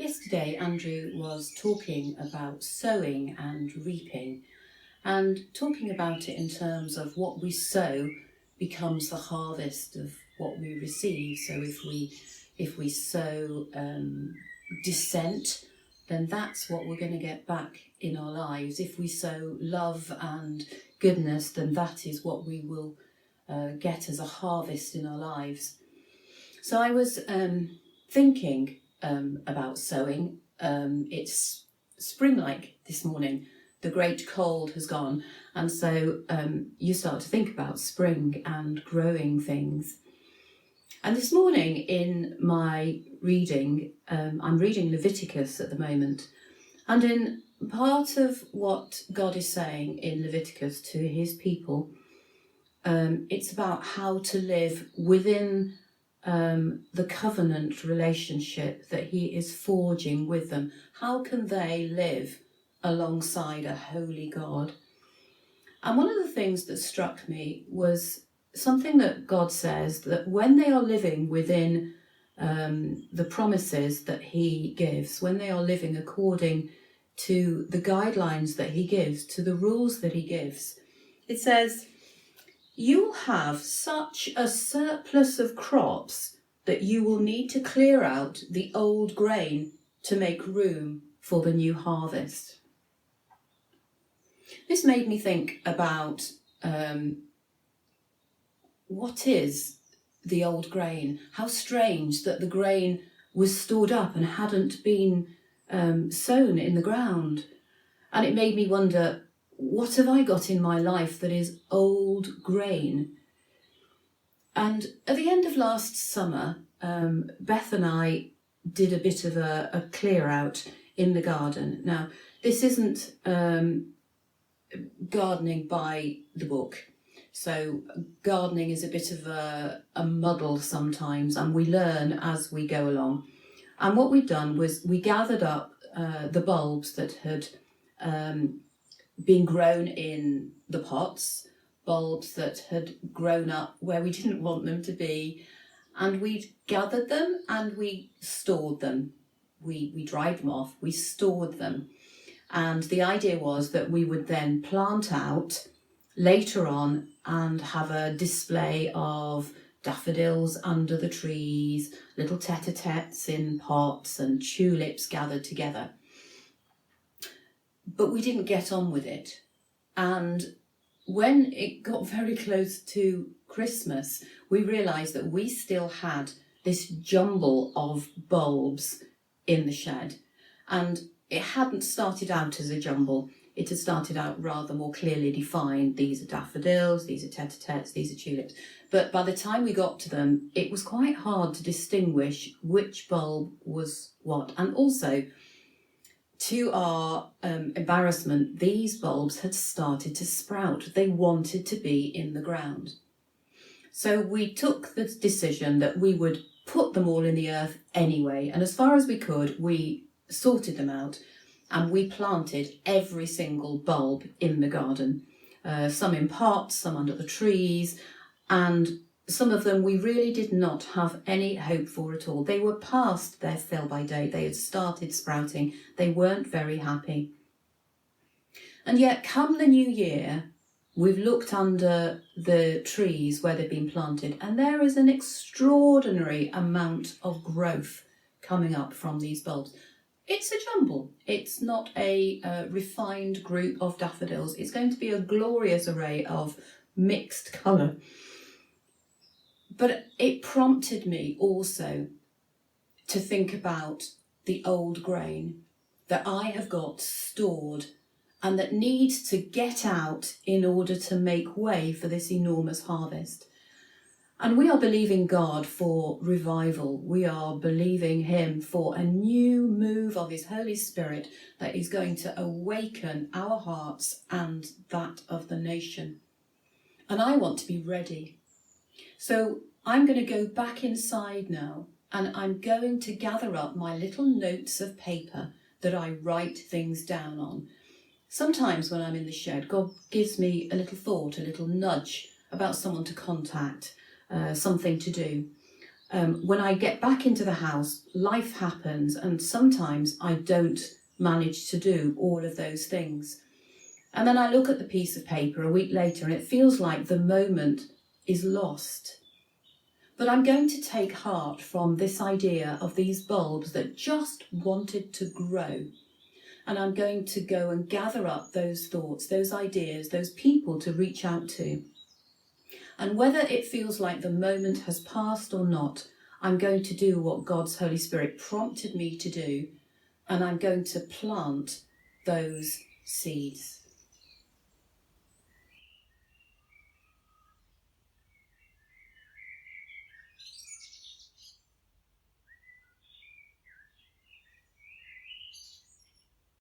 Yesterday, Andrew was talking about sowing and reaping, and talking about it in terms of what we sow becomes the harvest of what we receive. So if we sow dissent, then that's what we're going to get back in our lives. If we sow love and goodness, then that is what we will get as a harvest in our lives. So I was thinking about sowing. It's spring-like this morning. The great cold has gone, and so you start to think about spring and growing things. And this morning in my reading, I'm reading Leviticus at the moment, and in part of what God is saying in Leviticus to his people, it's about how to live within the covenant relationship that he is forging with them. How can they live alongside a holy God? And one of the things that struck me was something that God says, that when they are living within the promises that he gives, when they are living according to the guidelines that he gives, to the rules that he gives, it says, you'll have such a surplus of crops that you will need to clear out the old grain to make room for the new harvest. This made me think about what is the old grain? How strange that the grain was stored up and hadn't been sown in the ground. And it made me wonder, what have I got in my life that is old grain? And at the end of last summer, Beth and I did a bit of a clear out in the garden. Now, this isn't gardening by the book. So gardening is a bit of a muddle sometimes, and we learn as we go along. And what we'd done was we gathered up the bulbs that had been grown in the pots, bulbs that had grown up where we didn't want them to be, and we'd gathered them and we stored them. We dried them off, we stored them. And the idea was that we would then plant out later on and have a display of daffodils under the trees, little tete-a-tetes in pots, and tulips gathered together. But we didn't get on with it. And when it got very close to Christmas, we realised that we still had this jumble of bulbs in the shed. And it hadn't started out as a jumble. It had started out rather more clearly defined. These are daffodils, these are tete-a-tetes, these are tulips. But by the time we got to them, it was quite hard to distinguish which bulb was what. And also, to our embarrassment, these bulbs had started to sprout. They wanted to be in the ground. So we took the decision that we would put them all in the earth anyway. And as far as we could, we sorted them out and we planted every single bulb in the garden. Some in pots, some under the trees, and some of them we really did not have any hope for at all. They were past their sell-by date. They had started sprouting. They weren't very happy. And yet, come the new year, we've looked under the trees where they've been planted, and there is an extraordinary amount of growth coming up from these bulbs. It's a jumble. It's not a refined group of daffodils. It's going to be a glorious array of mixed colour. But it prompted me also to think about the old grain that I have got stored and that needs to get out in order to make way for this enormous harvest. And we are believing God for revival. We are believing him for a new move of his Holy Spirit that is going to awaken our hearts and that of the nation. And I want to be ready. So I'm going to go back inside now, and I'm going to gather up my little notes of paper that I write things down on. Sometimes when I'm in the shed, God gives me a little thought, a little nudge about someone to contact, something to do. When I get back into the house, life happens, and sometimes I don't manage to do all of those things. And then I look at the piece of paper a week later and it feels like the moment is lost. But I'm going to take heart from this idea of these bulbs that just wanted to grow. And I'm going to go and gather up those thoughts, those ideas, those people to reach out to. And whether it feels like the moment has passed or not, I'm going to do what God's Holy Spirit prompted me to do, and I'm going to plant those seeds.